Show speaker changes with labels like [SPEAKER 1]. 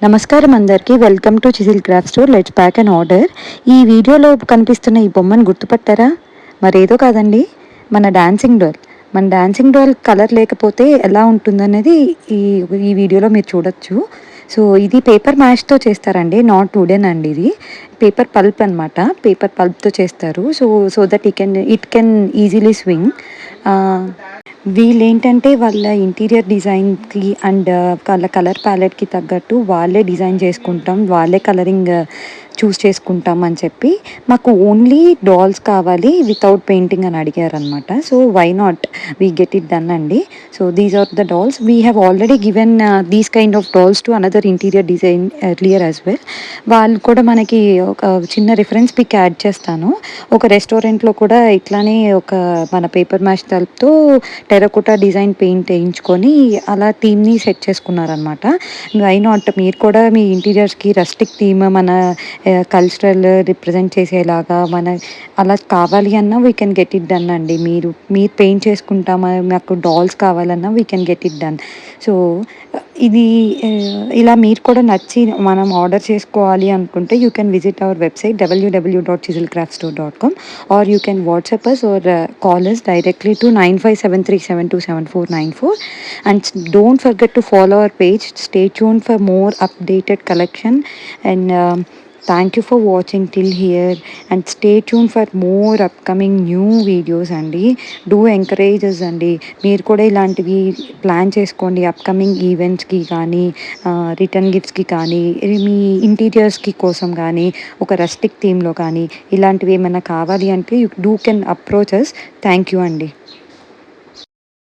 [SPEAKER 1] నమస్కారం అందరికీ. Welcome to chisel craft store. Let's pack and order. ఈ వీడియోలో కనిపిస్తున్న ఈ బొమ్మను గుర్తుపట్టారా? మరేదో కాదండి, మన డాన్సింగ్ డోల్. మన డాన్సింగ్ డోల్ కలర్ లేకపోతే ఎలా ఉంటుందనేది ఈ ఈ వీడియోలో మీరు చూడొచ్చు. సో ఇది పేపర్ మ్యాష్తో చేస్తారండి, నాట్ వుడెన్ అండి. ఇది పేపర్ పల్ప్ అనమాట. పేపర్ పల్ప్తో చేస్తారు. So that it can easily swing. వీళ్ళేంటంటే వాళ్ళ ఇంటీరియర్ డిజైన్‌కి అండ్ వాళ్ళ కలర్ ప్యాలెట్‌కి తగ్గట్టు వాళ్ళే డిజైన్ చేసుకుంటాం, వాళ్ళే కలరింగ్ చూస్ చేసుకుంటాం అని చెప్పి మాకు ఓన్లీ డాల్స్ కావాలి వితౌట్ పెయింటింగ్ అని అడిగారనమాట. So why not we get it done అండి. So these are the dolls. We have already given these kind of dolls to another interior design earlier as well. వాళ్ళు కూడా మనకి ఒక చిన్న reference pic add చేస్తాను. ఒక రెస్టారెంట్‌లో కూడా ఇట్లానే ఒక మన పేపర్ మ్యాష్ తలుపుతో టెర్రకోటా డిజైన్ పెయింట్ వేయించుకొని అలా థీమ్‌ని సెట్ చేసుకున్నారనమాట. వై నాట్ మీరు కూడా మీ ఇంటీరియర్స్‌కి రస్టిక్ థీమ్, మన కల్చరల్ రిప్రజెంట్ చేసేలాగా మన అలా కావాలి అన్నా we can get it done అండి. మీరు పెయింట్ చేసుకుంటామా, మాకు డాల్స్ కావాలన్నా we can get it done. So ఇది ఇలా మీరు కూడా నచ్చి మనం ఆర్డర్ చేసుకోవాలి అనుకుంటే you can visit our website www.chiselcraftstore.com or you can WhatsApp us or call us directly to 9573727494. And don't forget to follow our page. Stay tuned for more updated collection. And thank you for watching till here, and stay tuned for more upcoming new videos అండి. Do encourage us అండి. మీరు కూడా ఇలాంటివి plan చేసుకోండి upcoming ఈవెంట్స్కి కానీ, return గిఫ్ట్స్కి కానీ, మీ ఇంటీరియర్స్కి కోసం కానీ, ఒక రస్టిక్ థీమ్లో కానీ ఇలాంటివి ఏమైనా కావాలి అంటే you can approach us. Thank you అండి.